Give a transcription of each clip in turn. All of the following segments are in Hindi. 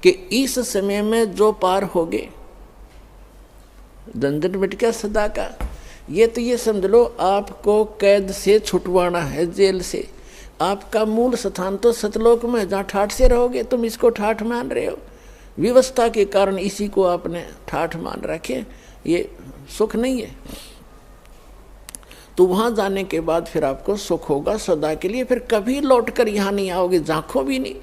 कि इस समय में जो पार होगे दंडन मिट गया सदा का। ये तो ये समझ लो आपको कैद से छुटवाना है, जेल से। आपका मूल स्थान तो सतलोक में, जहाँ ठाठ से रहोगे। तुम इसको ठाठ मान रहे हो, व्यवस्था के कारण इसी को आपने ठाठ मान रखे, ये सुख नहीं है। तो वहां जाने के बाद फिर आपको सुख होगा सदा के लिए, फिर कभी लौटकर यहाँ नहीं आओगे, झांको भी नहीं।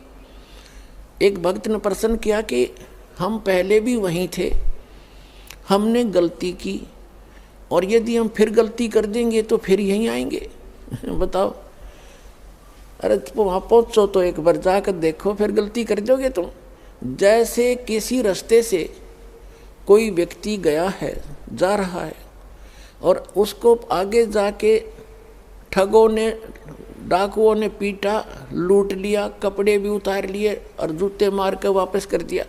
एक भक्त ने प्रश्न किया कि हम पहले भी वहीं थे, हमने गलती की, और यदि हम फिर गलती कर देंगे तो फिर यहीं आएंगे। बताओ, अरे वहाँ पहुँचो तो एक बार जाकर देखो, फिर गलती कर दोगे तुम। जैसे किसी रास्ते से कोई व्यक्ति गया है, जा रहा है, और उसको आगे जाके ठगों ने, डाकुओं ने पीटा, लूट लिया, कपड़े भी उतार लिए और जूते मार कर वापस कर दिया।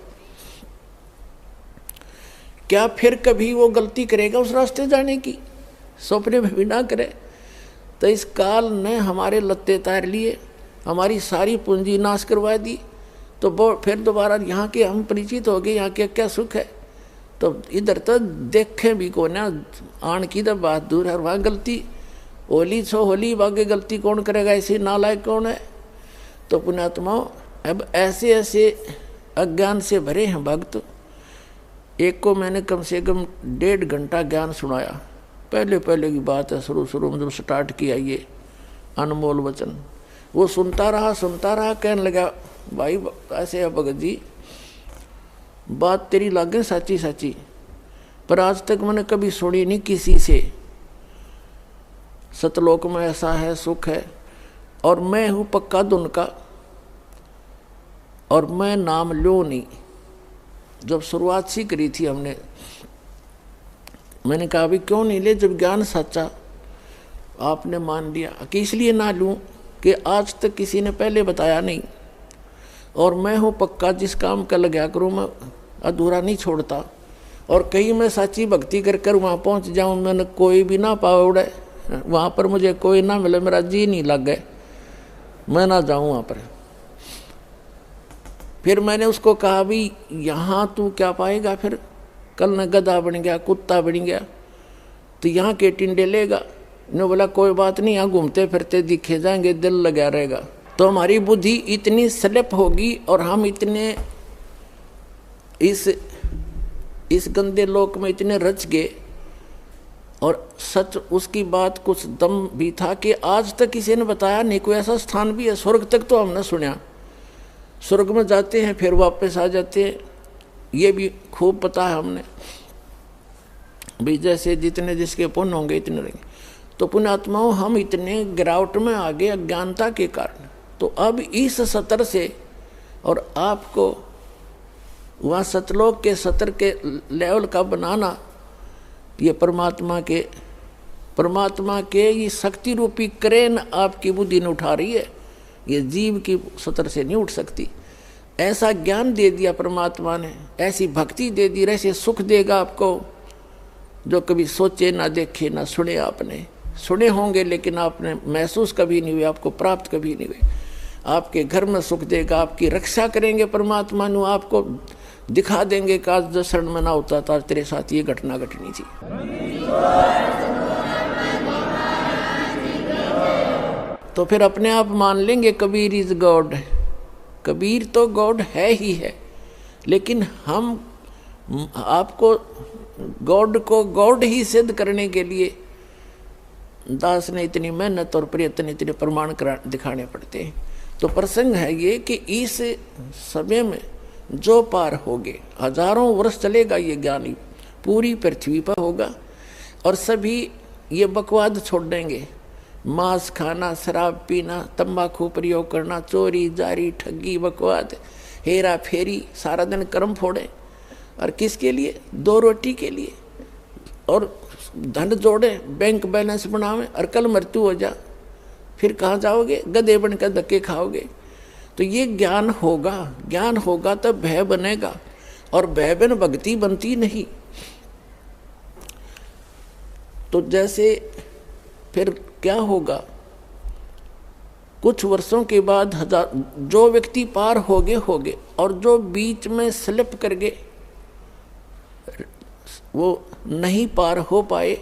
क्या फिर कभी वो गलती करेगा उस रास्ते जाने की? सपने में भी ना करे। तो इस काल ने हमारे लत्ते तार लिए, हमारी सारी पूंजी नाश करवा दी, तो फिर दोबारा यहाँ के हम परिचित हो गए, यहाँ के क्या सुख है। तो इधर तो देखें भी को ना, आन की तो बात दूर है, वहाँ गलती होली छो होली, बागे गलती कौन करेगा, ऐसे नालायक कौन है। तो पुण्यात्माओं, अब ऐसे ऐसे अज्ञान से भरे हैं भक्त। एक को मैंने कम से कम 1.5 घंटा ज्ञान सुनाया, पहले पहले की बात है, शुरू में जब स्टार्ट किया ये अनमोल वचन। वो सुनता रहा, कहने लगा, भाई ऐसे है भगत जी, बात तेरी लागे सच्ची सच्ची, पर आज तक मैंने कभी सुनी नहीं किसी से। सतलोक में ऐसा है, सुख है, और मैं हूँ पक्का धुन का, और मैं नाम लो नहीं। जब शुरुआत सी करी थी हमने, मैंने कहा अभी क्यों नहीं ले, जब ज्ञान सच्चा आपने मान लिया कि इसलिए ना लूँ कि आज तक किसी ने पहले बताया नहीं, और मैं हूँ पक्का, जिस काम का लगा करूँ मैं अधूरा नहीं छोड़ता। और कहीं मैं सच्ची भक्ति कर कर वहाँ पहुँच जाऊँ, मैंने कोई भी ना पावे उड़े, वहाँ पर मुझे कोई ना मिले, मेरा जी नहीं लग गए, मैं ना जाऊँ वहाँ पर। फिर मैंने उसको कहा भी यहाँ तू क्या पाएगा, फिर कल न गधा बन गया, कुत्ता बन गया, तो यहाँ के टिंडे लेगा। ने बोला कोई बात नहीं, यहाँ घूमते फिरते दिखे जाएंगे, दिल लगा रहेगा। तो हमारी बुद्धि इतनी स्लिप होगी और हम इतने इस गंदे लोक में इतने रच गए, और सच उसकी बात कुछ दम भी था कि आज तक किसी ने बताया नहीं। कोई ऐसा स्थान भी है, स्वर्ग तक तो हमने सुना, स्वर्ग में जाते हैं फिर वापस आ जाते हैं, ये भी खूब पता है हमने भी, जैसे जितने जिसके पुण्य होंगे इतने रहेंगे। तो पुण्यात्माओं, हम इतने गिरावट में आ गए अज्ञानता के कारण। तो अब इस सतर से, और आपको वहाँ सतलोक के सतर के लेवल का बनाना, ये परमात्मा के ये शक्ति रूपी क्रेन आपकी बुद्धि ने उठा रही है, ये जीव की सतर से नहीं उठ सकती। ऐसा ज्ञान दे दिया परमात्मा ने, ऐसी भक्ति दे दी, ऐसे सुख देगा आपको जो कभी सोचे ना देखे ना सुने। आपने सुने होंगे लेकिन आपने महसूस कभी नहीं हुए, आपको प्राप्त कभी नहीं हुए। आपके घर में सुख देगा, आपकी रक्षा करेंगे परमात्मा नु, आपको दिखा देंगे कि आज जो शरण में ना होता था तेरे साथ ये घटना घटनी थी। तो फिर अपने आप मान लेंगे कबीर इज गॉड। कबीर तो गॉड है ही है, लेकिन हम आपको गॉड को गॉड ही सिद्ध करने के लिए दास ने इतनी मेहनत और प्रयत्न, इतने प्रमाण दिखाने पड़ते हैं। तो प्रसंग है ये कि इस समय में जो पार होगे, हजारों वर्ष चलेगा ये ज्ञानी, पूरी पृथ्वी पर होगा, और सभी ये बकवाद छोड़ देंगे। मांस खाना, शराब पीना, तंबाकू प्रयोग करना, चोरी जारी ठगी बकवाद हेरा फेरी, सारा दिन कर्म फोड़े, और किसके लिए? 2 रोटी के लिए, और धन जोड़े, बैंक बैलेंस बनावे, और कल मृत्यु हो जा, फिर कहाँ जाओगे? गधे बनकर धक्के खाओगे। तो ये ज्ञान होगा तब भय बनेगा, और भय बिन भक्ति बनती नहीं। तो जैसे फिर क्या होगा कुछ वर्षों के बाद जो व्यक्ति पार होगे और जो बीच में स्लिप कर गए वो नहीं पार हो पाए,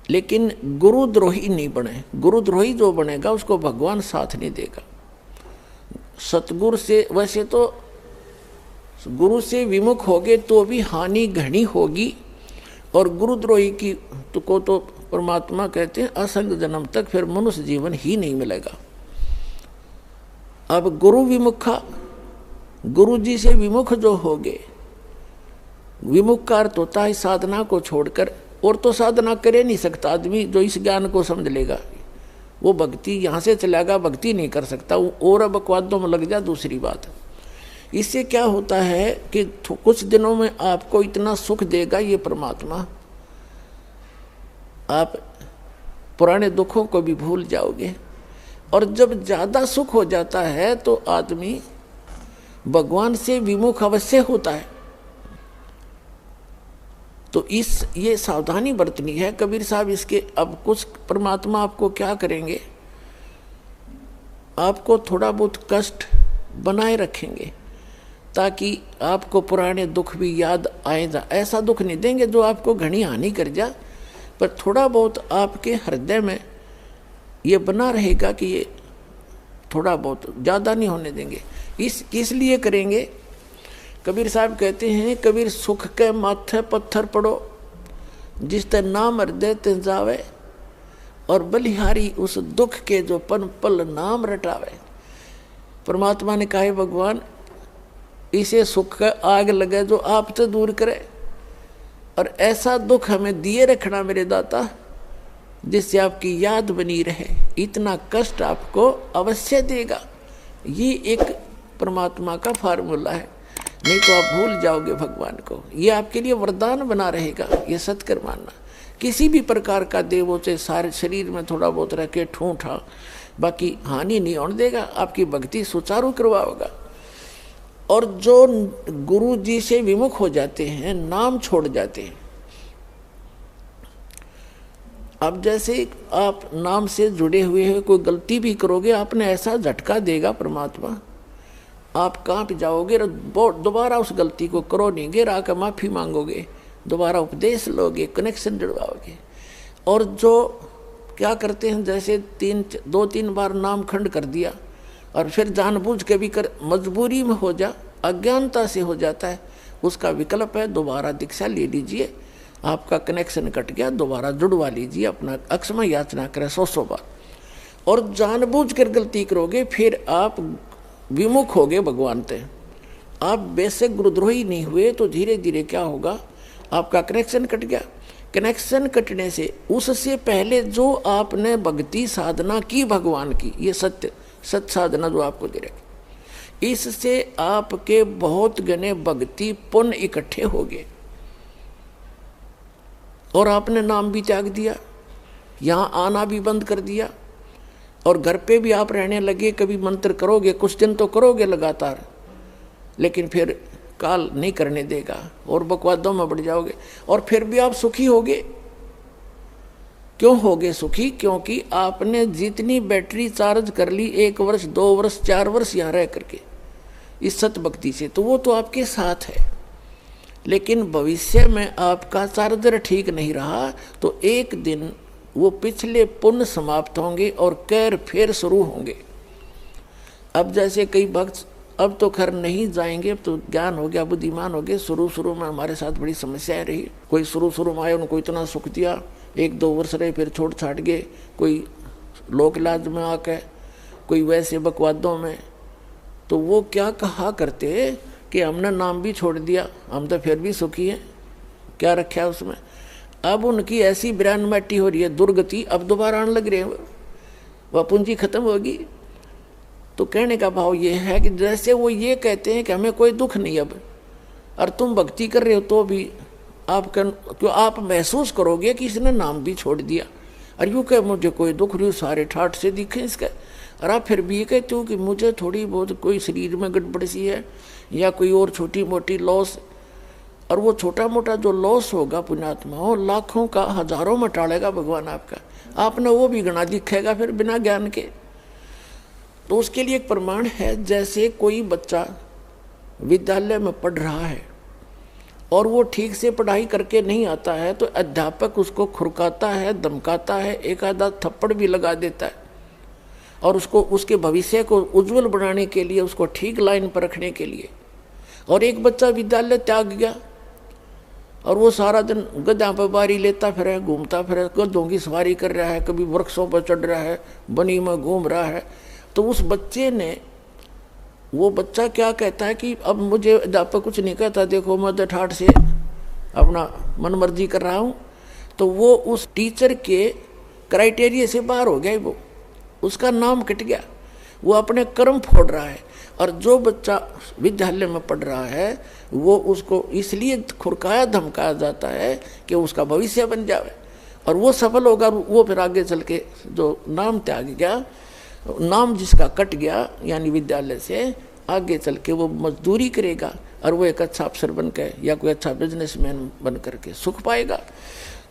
लेकिन गुरुद्रोही नहीं बने। गुरुद्रोही जो बनेगा उसको भगवान साथ नहीं देगा। सतगुरु से, वैसे तो गुरु से विमुख होगे तो भी हानि घनी होगी, और गुरुद्रोही की को तो परमात्मा कहते हैं असंग जन्म तक फिर मनुष्य जीवन ही नहीं मिलेगा। अब गुरु विमुखा, गुरु जी से विमुख जो होगे, विमुख का अर्थ होता है साधना को छोड़कर, और तो साधना करे नहीं सकता आदमी जो इस ज्ञान को समझ लेगा। वो भक्ति यहाँ से चलेगा, भक्ति नहीं कर सकता, और बकवादों में लग जा दूसरी बात। इससे क्या होता है कि कुछ दिनों में आपको इतना सुख देगा ये परमात्मा, आप पुराने दुखों को भी भूल जाओगे। और जब ज़्यादा सुख हो जाता है तो आदमी भगवान से विमुख अवश्य होता है। तो ये सावधानी बरतनी है कबीर साहब इसके। अब कुछ परमात्मा आपको क्या करेंगे, आपको थोड़ा बहुत कष्ट बनाए रखेंगे ताकि आपको पुराने दुख भी याद आए जा। ऐसा दुख नहीं देंगे जो आपको घनी हानि कर जा, पर थोड़ा बहुत आपके हृदय में ये बना रहेगा कि ये थोड़ा बहुत, ज़्यादा नहीं होने देंगे। इसलिए करेंगे। कबीर साहब कहते हैं, कबीर सुख के माथे पत्थर पड़ो, जिस ते नाम हृदय ते जावे, और बलिहारी उस दुख के जो पन पल नाम रटावे। परमात्मा ने कहा भगवान इसे सुख का आग लगे जो आप तो दूर करे, और ऐसा दुख हमें दिए रखना मेरे दाता जिससे आपकी याद बनी रहे। इतना कष्ट आपको अवश्य देगा। ये एक परमात्मा का फार्मूला है, नहीं तो आप भूल जाओगे भगवान को। ये आपके लिए वरदान बना रहेगा, ये सत्कर मानना। किसी भी प्रकार का देवों से सारे शरीर में थोड़ा बहुत रह के ठूठा, बाकी हानि नहीं होने देगा, आपकी भक्ति सुचारू करवाओगा। और जो गुरु जी से विमुख हो जाते हैं, नाम छोड़ जाते हैं, अब जैसे आप नाम से जुड़े हुए हैं, कोई गलती भी करोगे आपने ऐसा झटका देगा परमात्मा, आप कांप जाओगे, दोबारा उस गलती को करो नहीं, गिर आकर माफ़ी मांगोगे, दोबारा उपदेश लोगे, कनेक्शन जुड़वाओगे। और जो क्या करते हैं, जैसे 2-3 बार नाम खंड कर दिया और फिर जानबूझ के भी कर, मजबूरी में हो जा, अज्ञानता से हो जाता है, उसका विकल्प है दोबारा दीक्षा ले लीजिए, आपका कनेक्शन कट गया, दोबारा जुड़वा लीजिए, अपना अक्षमा याचना करें 100 बार। और जानबूझ कर गलती करोगे फिर आप विमुख होगे भगवान से। आप बेसिक गुरुद्रोही नहीं हुए तो धीरे धीरे क्या होगा, आपका कनेक्शन कट गया। कनेक्शन कटने से उससे पहले जो आपने भक्ति साधना की भगवान की, ये सत्य साधना जो आपको दे रखी, इससे आपके बहुत गने भक्ति पुण्य इकट्ठे हो गए और आपने नाम भी त्याग दिया, यहाँ आना भी बंद कर दिया, और घर पे भी आप रहने लगे। कभी मंत्र करोगे, कुछ दिन तो करोगे लगातार, लेकिन फिर काल नहीं करने देगा और बकवादों में बढ़ जाओगे, और फिर भी आप सुखी होगे। क्यों होगे सुखी? क्योंकि आपने जितनी बैटरी चार्ज कर ली 1 वर्ष 2 वर्ष 4 वर्ष यहाँ रह करके इस सत भक्ति से, तो वो तो आपके साथ है। लेकिन भविष्य में आपका चार्जर ठीक नहीं रहा तो एक दिन वो पिछले पुण्य समाप्त होंगे और कैर फिर शुरू होंगे। अब जैसे कई भक्त अब तो खैर नहीं जाएंगे, अब तो ज्ञान हो गया, बुद्धिमान हो गए। शुरू में हमारे साथ बड़ी समस्याएं रही। कोई शुरू में आए, उनको इतना सुख दिया, 1-2 वर्ष रहे, फिर छोड़ छाट गए। कोई लोक इलाज में आके, कोई वैसे बकवादों में। तो वो क्या कहा करते कि हमने नाम भी छोड़ दिया, हम तो फिर भी सुखी हैं, क्या रखा है उसमें। अब उनकी ऐसी बिरान मट्टी हो रही है, दुर्गति, अब दोबारा आने लग रहे हैं, वह पूंजी खत्म होगी। तो कहने का भाव ये है कि जैसे वो ये कहते हैं कि हमें कोई दुख नहीं अब, और तुम भक्ति कर रहे हो तो भी आप महसूस करोगे कि इसने नाम भी छोड़ दिया, और यूँ कह मुझे कोई दुख नहीं, सारे ठाठ से दिखे इसका। और आप फिर भी ये कहते हो कि मुझे थोड़ी बहुत कोई शरीर में गड़बड़ सी है या कोई और छोटी मोटी लॉस, और वो छोटा मोटा जो लॉस होगा पुण्यात्मा हो, लाखों का हजारों में टालेगा भगवान आपका। आपने वो भी गणा दिखेगा फिर बिना ज्ञान के। तो उसके लिए एक प्रमाण है, जैसे कोई बच्चा विद्यालय में पढ़ रहा है और वो ठीक से पढ़ाई करके नहीं आता है तो अध्यापक उसको खुरकाता है, धमकाता है, एक आधा थप्पड़ भी लगा देता है और उसको उसके भविष्य को उज्जवल बनाने के लिए, उसको ठीक लाइन पर रखने के लिए। और एक बच्चा विद्यालय त्याग गया और वो सारा दिन गधा पर बारी लेता फिरे, घूमता फिरे, गधों की सवारी कर रहा है, कभी वृक्षों पर चढ़ रहा है, बनी में घूम रहा है, तो उस बच्चे ने, वो बच्चा क्या कहता है कि अब मुझे अध्यापक कुछ नहीं कहता, देखो मैं तो ठाठ से अपना मन मर्जी कर रहा हूँ। तो वो उस टीचर के क्राइटेरिया से बाहर हो गया, वो उसका नाम कट गया, वो अपने कर्म फोड़ रहा है। और जो बच्चा विद्यालय में पढ़ रहा है वो उसको इसलिए खुरकाया धमकाया जाता है कि उसका भविष्य बन जाए और वो सफल होगा। वो फिर आगे चल के जो नाम त्याग गया, नाम जिसका कट गया यानी विद्यालय से, आगे चल के वो मजदूरी करेगा और वो एक अच्छा अफसर बन के या कोई अच्छा बिजनेसमैन बन करके सुख पाएगा।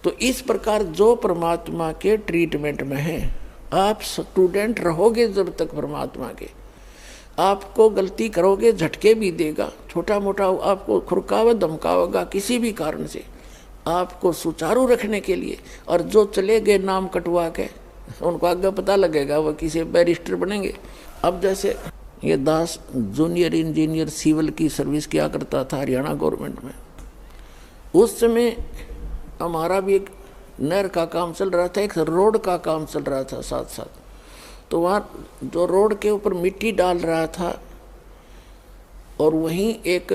तो इस प्रकार जो परमात्मा के ट्रीटमेंट में है, आप स्टूडेंट रहोगे जब तक परमात्मा के, आपको गलती करोगे झटके भी देगा, छोटा मोटा आपको खुरकावे धमकावेगा किसी भी कारण से, आपको सुचारू रखने के लिए। और जो चले गए नाम कटवा के, उनको आगे पता लगेगा वो किसी बैरिस्टर बनेंगे। अब जैसे ये दास जूनियर इंजीनियर सिविल की सर्विस किया करता था हरियाणा गवर्नमेंट में, उस समय हमारा भी एक नहर का काम चल रहा था, एक रोड का काम चल रहा था साथ साथ। तो वहाँ जो रोड के ऊपर मिट्टी डाल रहा था और वहीं एक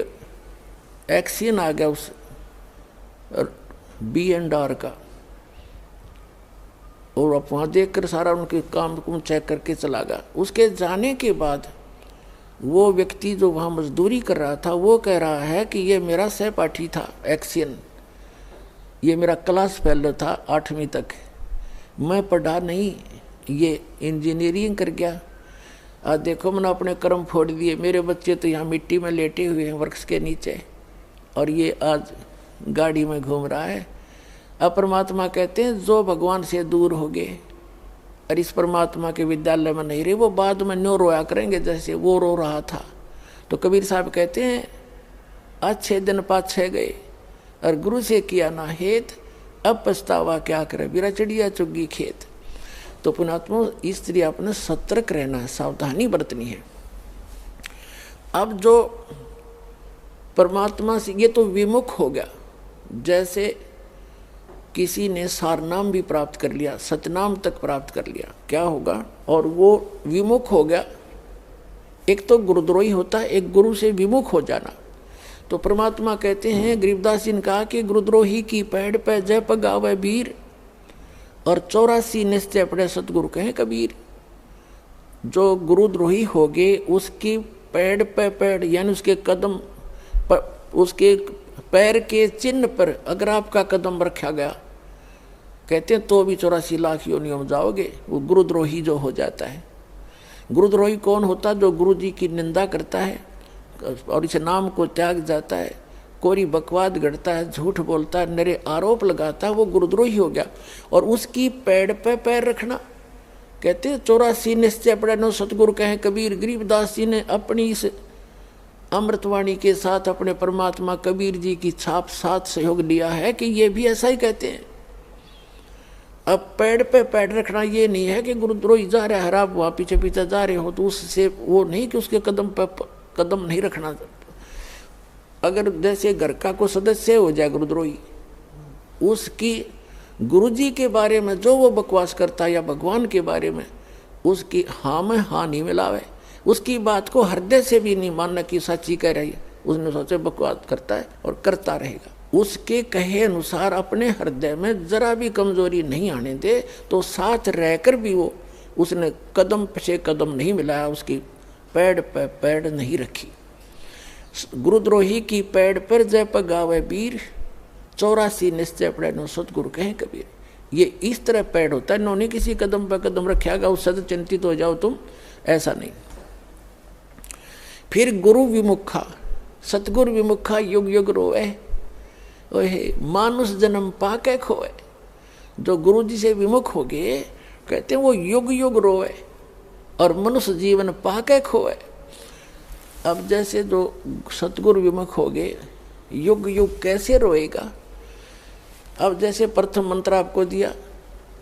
एक्सीडेंट आ गया उस B&R का, और अब वहाँ देख कर सारा उनके काम को चेक करके चला गया। उसके जाने के बाद वो व्यक्ति जो वहाँ मजदूरी कर रहा था वो कह रहा है कि ये मेरा सहपाठी था एक्सीडेंट, ये मेरा क्लास फेलो था 8वीं तक, मैं पढ़ा नहीं, ये इंजीनियरिंग कर गया। आज देखो मैंने अपने कर्म फोड़ दिए, मेरे बच्चे तो यहाँ मिट्टी में लेटे हुए हैं वृक्ष के नीचे और ये आज गाड़ी में घूम रहा है। अब परमात्मा कहते हैं जो भगवान से दूर हो गए और इस परमात्मा के विद्यालय में नहीं रहे, वो बाद में न्यो रोया करेंगे जैसे वो रो रहा था। तो कबीर साहब कहते हैं अच्छे दिन पाछे गए और गुरु से किया ना हेत, अब पछतावा क्या करे, बिरा चिड़िया चुगी खेत। तो पुणात्मा इसलिए अपने सतर्क रहना है, सावधानी बरतनी है। अब जो परमात्मा से ये तो विमुख हो गया, जैसे किसी ने सारनाम भी प्राप्त कर लिया, सतनाम तक प्राप्त कर लिया, क्या होगा, और वो विमुख हो गया। एक तो गुरुद्रोही होता है, एक गुरु से विमुख हो जाना। तो परमात्मा कहते हैं, गरीबदास जी ने कहा कि गुरुद्रोही की पैड़ पे जय पगावे वीर और 84 निश्चय पड़े सतगुरु कहें कबीर। जो गुरुद्रोही हो गए उसकी पैड़ पे पैड़ यानी उसके कदम पर, उसके पैर के चिन्ह पर अगर आपका कदम रखा गया, कहते हैं तो भी 84 लाख योनियों में जाओगे। वो गुरुद्रोही जो हो जाता है। गुरुद्रोही कौन होता? जो गुरु जी की निंदा करता है और इस नाम को त्याग जाता है, कोरी बकवाद गढ़ता है, झूठ बोलता है, नरे आरोप लगाता है, वो गुरुद्रोही हो गया। और उसकी पैड़ पे पैर रखना, कहते हैं 84 निश्चय पड़े नो सतगुरु कहें कबीर। गरीबदास जी ने अपनी इस अमृतवाणी के साथ अपने परमात्मा कबीर जी की छाप साथ सहयोग लिया है कि ये भी ऐसा ही कहते हैं। अब पैड़ पे पैड़ रखना ये नहीं है कि गुरुद्रोही जा रहा है, आप वहाँ पीछे पीछे जा रहे हो तो उससे वो नहीं कि उसके कदम पे कदम नहीं रखना। अगर जैसे घर का कोई सदस्य हो जाए गुरुद्रोही, उसकी गुरुजी के बारे में जो वो बकवास करता है या भगवान के बारे में, उसकी हाँ में हाँ नहीं मिलावे, उसकी बात को हृदय से भी नहीं मानना कि सच्ची कह रही है, उसने सोचे बकवास करता है और करता रहेगा। उसके कहे अनुसार अपने हृदय में जरा भी कमजोरी नहीं आने दे, तो साथ रहकर भी वो उसने कदम से कदम नहीं मिलाया, उसकी पैड़ पे पैड़ नहीं रखी। गुरुद्रोही की पैड़ पर जय पगावे वीर, 84 निश्चय पड़े नो सतगुरु कहें कबीर। ये इस तरह पैड़ होता है, इन्होंने किसी कदम पर कदम रखेगा उससे तो चिंतित हो जाओ तुम, ऐसा नहीं। फिर गुरु विमुखा, सतगुरु विमुखा युग युग रोए, ओहे मानुष जन्म पाके खोए। जो गुरु जी से विमुख हो गए, कहते हैं वो युग युग रोए। और मनुष्य जीवन पाके खोए। अब जैसे जो सतगुरु विमुख हो गए, युग युग कैसे रोएगा। अब जैसे प्रथम मंत्र आपको दिया,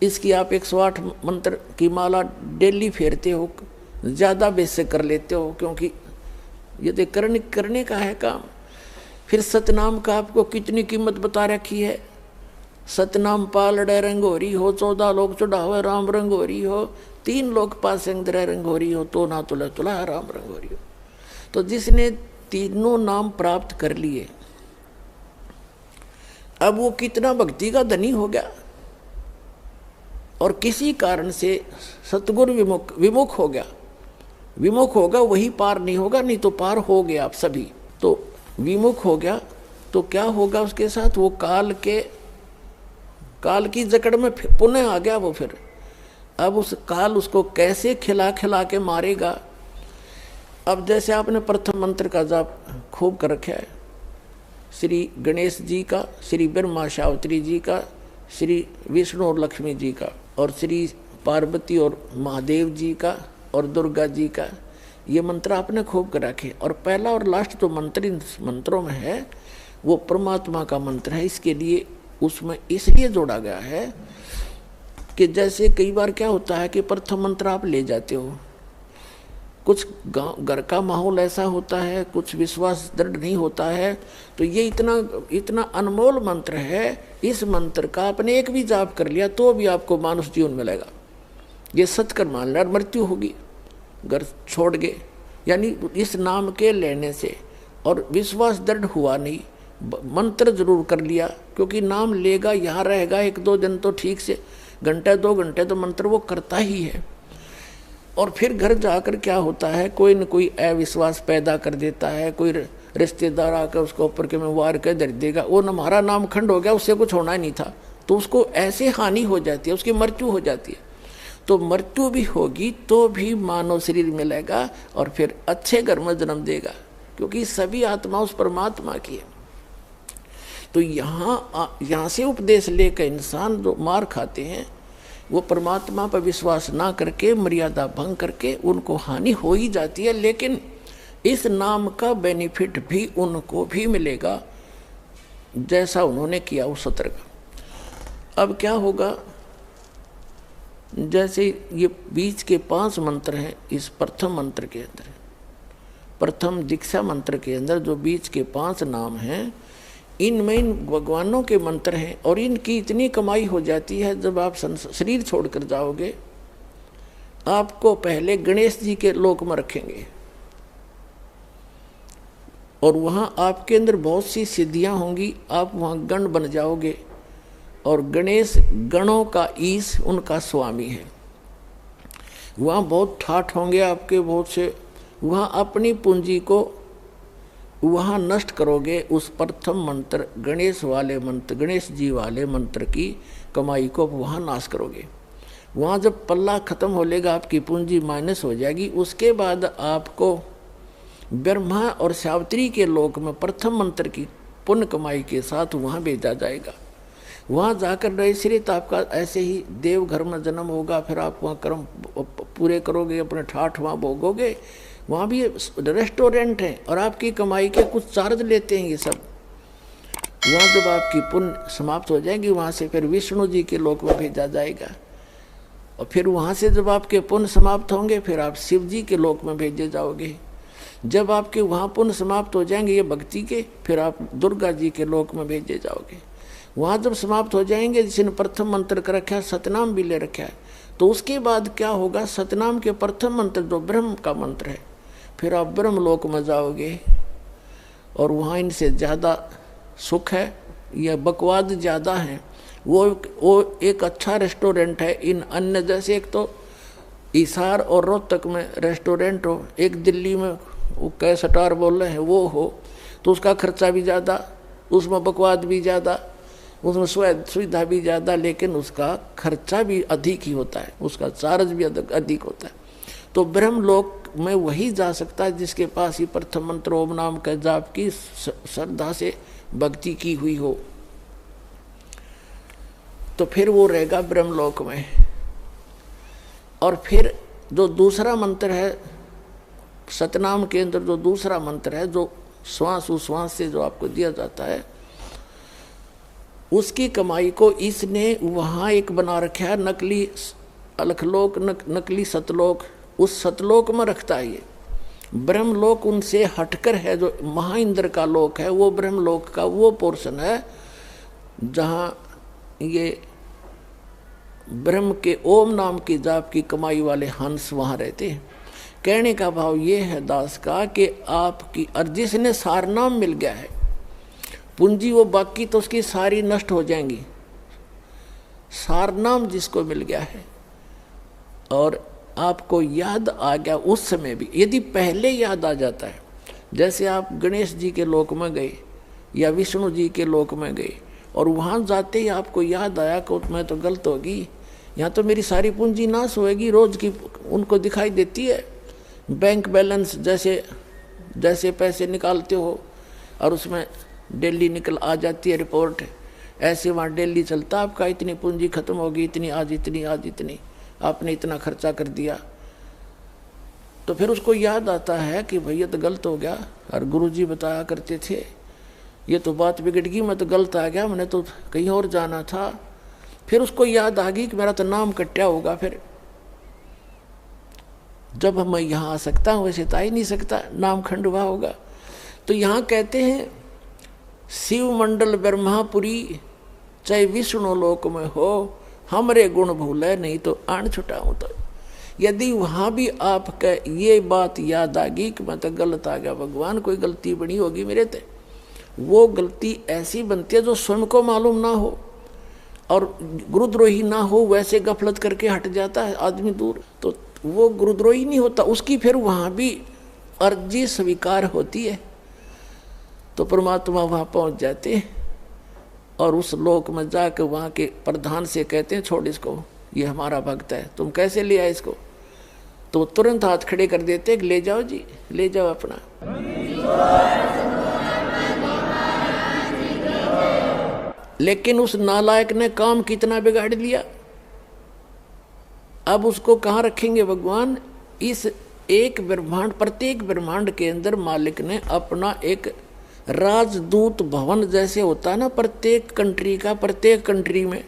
इसकी आप 108 मंत्र की माला डेली फेरते हो, ज़्यादा बेस कर लेते हो, क्योंकि ये तो करने का है काम। फिर सतनाम का आपको कितनी कीमत बता रखी है। सतनाम पालड़े रंगोरी हो, 14 लोग चढ़ावे राम रंगोरी हो, 3 लोग पास रंगोरी हो, तो ना तुला तुला राम रंगोरी हो। तो जिसने तीनों नाम प्राप्त कर लिए, अब वो कितना भक्ति का धनी हो गया। और किसी कारण से सतगुरु विमुख हो गया, विमुख होगा वही पार नहीं होगा, नहीं तो पार हो गया आप सभी। तो विमुख हो गया तो क्या होगा उसके साथ, वो काल की जकड़ में पुनः आ गया वो। फिर अब उस काल उसको कैसे खिला खिला के मारेगा। अब जैसे आपने प्रथम मंत्र का जाप खूब कर रखा है, श्री गणेश जी का, श्री ब्रह्मा सावित्री जी का, श्री विष्णु और लक्ष्मी जी का, और श्री पार्वती और महादेव जी का, और दुर्गा जी का, ये मंत्र आपने खूब कर रखे। और पहला और लास्ट जो मंत्र इन मंत्रों में है वो परमात्मा का मंत्र है। इसके लिए उसमें इसलिए जोड़ा गया है कि जैसे कई बार क्या होता है कि प्रथम मंत्र आप ले जाते हो, कुछ घर का माहौल ऐसा होता है, कुछ विश्वास दृढ़ नहीं होता है, तो ये इतना अनमोल मंत्र है, इस मंत्र का आपने एक भी जाप कर लिया तो भी आपको मानुष जीवन मिलेगा। ये सत्कर्म मान लिया, मृत्यु होगी घर छोड़ गए, यानी इस नाम के लेने से और विश्वास दृढ़ हुआ नहीं, मंत्र जरूर कर लिया, क्योंकि नाम लेगा यहाँ रहेगा 1-2 दिन तो ठीक से, घंटे 2 घंटे तो मंत्र वो करता ही है। और फिर घर जाकर क्या होता है, कोई न कोई अविश्वास पैदा कर देता है, कोई रिश्तेदार आकर उसको ऊपर के में वार कर दे देगा, वो हमारा नाम खंड हो गया, उससे कुछ होना ही नहीं था, तो उसको ऐसे हानि हो जाती है, उसकी मृत्यु हो जाती है। तो मृत्यु भी होगी तो भी मानव शरीर मिलेगा और फिर अच्छे घर में जन्म देगा, क्योंकि सभी आत्मा उस परमात्मा की है। तो यहाँ से उपदेश लेकर इंसान जो मार खाते हैं वो परमात्मा पर विश्वास ना करके, मर्यादा भंग करके उनको हानि हो ही जाती है। लेकिन इस नाम का बेनिफिट भी उनको भी मिलेगा जैसा उन्होंने किया उस सत्र का। अब क्या होगा, जैसे ये बीच के 5 मंत्र हैं, इस प्रथम मंत्र के अंदर, प्रथम दीक्षा मंत्र के अंदर जो बीच के 5 नाम हैं, इनमें इन भगवानों के मंत्र हैं। और इनकी इतनी कमाई हो जाती है, जब आप शरीर छोड़कर जाओगे आपको पहले गणेश जी के लोक में रखेंगे और वहाँ आपके अंदर बहुत सी सिद्धियाँ होंगी, आप वहाँ गण बन जाओगे। और गणेश गणों का ईश, उनका स्वामी है। वहाँ बहुत ठाठ होंगे आपके बहुत से, वहाँ अपनी पूंजी को वहाँ नष्ट करोगे। उस प्रथम मंत्र गणेश वाले मंत्र, गणेश जी वाले मंत्र की कमाई को वहाँ नाश करोगे। वहाँ जब पल्ला खत्म हो लेगा, आपकी पूंजी माइनस हो जाएगी, उसके बाद आपको ब्रह्मा और सावित्री के लोक में प्रथम मंत्र की पुण्य कमाई के साथ वहाँ भेजा जाएगा। वहाँ जाकर नैश्रित आपका ऐसे ही देव घर में जन्म होगा, फिर आप वहाँ कर्म पूरे करोगे, अपने ठाठ वहाँ भोगोगे। वहाँ भी रेस्टोरेंट है और आपकी कमाई के कुछ चार्ज लेते हैं ये सब। वहाँ जब आपकी पुण्य समाप्त हो जाएगी, वहाँ से फिर विष्णु जी के लोक में भेजा जाएगा। और फिर वहाँ से जब आपके पुण्य समाप्त होंगे, फिर आप शिव जी के लोक में भेजे जाओगे। जब आपके वहाँ पुण्य समाप्त हो जाएंगे ये भक्ति के, फिर आप दुर्गा जी के लोक में भेजे जाओगे। वहाँ जब समाप्त हो जाएंगे, जिसने प्रथम मंत्र का रखा है, सतनाम भी ले रखा है, तो उसके बाद क्या होगा, सतनाम के प्रथम मंत्र जो ब्रह्म का मंत्र है, फिर आप ब्रह्म लोक में जाओगे। और वहाँ इनसे ज़्यादा सुख है या बकवाद ज़्यादा है। वो एक अच्छा रेस्टोरेंट है। इन अन्य जैसे एक तो हिसार और रोहतक में रेस्टोरेंट हो, एक दिल्ली में वो कै स्टार बोल रहे हैं वो हो, तो उसका खर्चा भी ज़्यादा, उसमें बकवाद भी ज़्यादा, उसमें सुविधा भी ज़्यादा, लेकिन उसका खर्चा भी अधिक ही होता है, उसका चार्ज भी अधिक होता है। तो ब्रह्मलोक में वही जा सकता है जिसके पास ही प्रथम मंत्र ओम नाम का जाप की श्रद्धा से भक्ति की हुई हो, तो फिर वो रहेगा ब्रह्मलोक में। और फिर जो दूसरा मंत्र है सतनाम के अंदर, जो दूसरा मंत्र है जो श्वास उश्वास से जो आपको दिया जाता है, उसकी कमाई को इसने वहाँ एक बना रखा है नकली अलखलोक, नकली सतलोक। उस सतलोक में रखता है ये। ब्रह्मलोक उनसे हटकर है, जो महाइंद्र का लोक है, वो ब्रह्मलोक का वो पोर्शन है जहाँ ये ब्रह्म के ओम नाम की जाप की कमाई वाले हंस वहाँ रहते हैं। कहने का भाव ये है दास का कि आपकी और जिसने सारनाम मिल गया है पूंजी, वो बाकी तो उसकी सारी नष्ट हो जाएंगी। सारनाम जिसको मिल गया है और आपको याद आ गया उस समय भी, यदि पहले याद आ जाता है, जैसे आप गणेश जी के लोक में गए या विष्णु जी के लोक में गए और वहाँ जाते ही आपको याद आया कि मैं तो गलत होगी, यहाँ तो मेरी सारी पूंजी नाश होएगी, रोज की उनको दिखाई देती है। बैंक बैलेंस जैसे जैसे पैसे निकालते हो और उसमें डेली निकल आ जाती है रिपोर्ट, ऐसे वहाँ डेली चलता आपका इतनी पूंजी खत्म होगी, इतनी आज इतनी, आज इतनी, आपने इतना खर्चा कर दिया। तो फिर उसको याद आता है कि भैया तो गलत हो गया, और गुरुजी बताया करते थे ये तो बात बिगड़ गई, मैं तो गलत आ गया, मैंने तो कहीं और जाना था। फिर उसको याद आ गई कि मेरा तो नाम कट्या होगा, फिर जब मैं यहाँ आ सकता हूँ वैसे तो आ ही नहीं सकता, नाम खंडवा होगा। तो यहाँ कहते हैं शिव मंडल ब्रह्मापुरी चाहे विष्णु लोक में हो, हमरे गुण भूले नहीं तो आन छुटाऊं। तो यदि वहाँ भी आपका ये बात याद आ गई कि मैं तो गलत आ गया, भगवान कोई गलती बनी होगी मेरे ते, वो गलती ऐसी बनती है जो स्वयं को मालूम ना हो और गुरुद्रोही ना हो, वैसे गफलत करके हट जाता है आदमी दूर, तो वो गुरुद्रोही नहीं होता, उसकी फिर वहाँ भी अर्जी स्वीकार होती है। तो परमात्मा वहाँ पहुँच जाते हैं और उस लोक में जाकर वहाँ के प्रधान से कहते हैं छोड़ इसको, ये हमारा भक्त है, तुम कैसे ले आए इसको? तो तुरंत हाथ खड़े कर देते ले जाओ जी, ले जाओ अपना। लेकिन उस नालायक ने काम कितना बिगाड़ दिया, अब उसको कहाँ रखेंगे भगवान? इस एक ब्रह्मांड, प्रत्येक ब्रह्मांड के अंदर मालिक ने अपना एक राजदूत भवन जैसे होता है ना, प्रत्येक कंट्री का, प्रत्येक कंट्री में,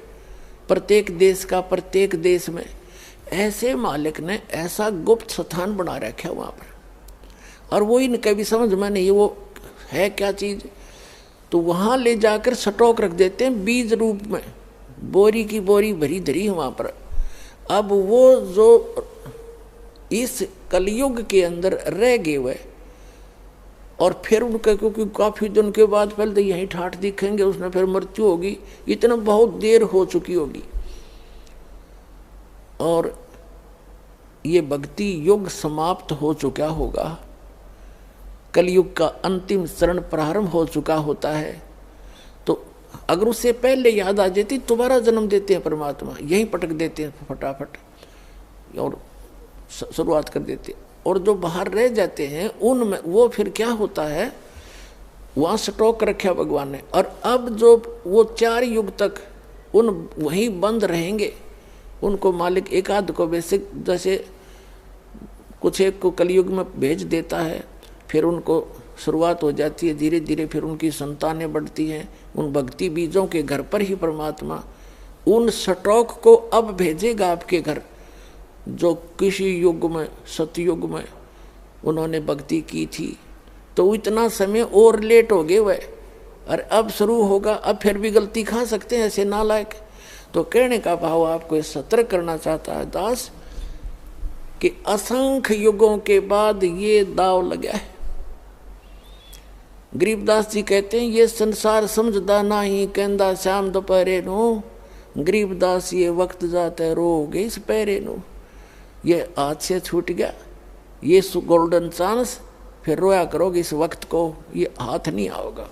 प्रत्येक देश का, प्रत्येक देश में, ऐसे मालिक ने ऐसा गुप्त स्थान बना रखा है वहाँ पर। और वो इनके भी समझ में नहीं वो है क्या चीज़, तो वहाँ ले जाकर स्टॉक रख देते हैं बीज रूप में, बोरी की बोरी भरी धरी है वहाँ पर। अब वो जो इस कलयुग के अंदर रह गए हुए और फिर उनका, क्योंकि काफ़ी दिन के बाद पहले तो यहीं ठाठ दिखेंगे, उसमें फिर मृत्यु होगी, इतना बहुत देर हो चुकी होगी और ये भक्ति युग समाप्त हो चुका होगा, कलयुग का अंतिम चरण प्रारंभ हो चुका होता है। तो अगर उससे पहले याद आ जाती, दोबारा जन्म देते हैं परमात्मा, यहीं पटक देते हैं फटाफट और शुरुआत कर देते हैं। और जो बाहर रह जाते हैं उनमें वो फिर क्या होता है, वहाँ स्टॉक रखा भगवान ने, और अब जो वो 4 युग तक उन वहीं बंद रहेंगे, उनको मालिक एक आध को बेसिक जैसे कुछ एक को कलयुग में भेज देता है, फिर उनको शुरुआत हो जाती है धीरे धीरे, फिर उनकी संतानें बढ़ती हैं, उन भक्ति बीजों के घर पर ही परमात्मा उन स्टॉक को अब भेजेगा आपके घर, जो किसी युग में, सतयुग में उन्होंने भक्ति की थी। तो इतना समय और लेट हो गए वह, और अब शुरू होगा, अब फिर भी गलती खा सकते हैं ऐसे नालायक। तो कहने का भाव आपको सतर्क करना चाहता है दास कि असंख्य युगों के बाद ये दाव लगा है। गरीबदास जी कहते हैं ये संसार समझदा नहीं, कहंदा श्याम दोपहरे नो, गरीबदास ये वक्त जाता रोगे इस पैरे नो। ये हाथ से छूट गया ये गोल्डन चांस, फिर रोया करोगे इस वक्त को, ये हाथ नहीं आओगा।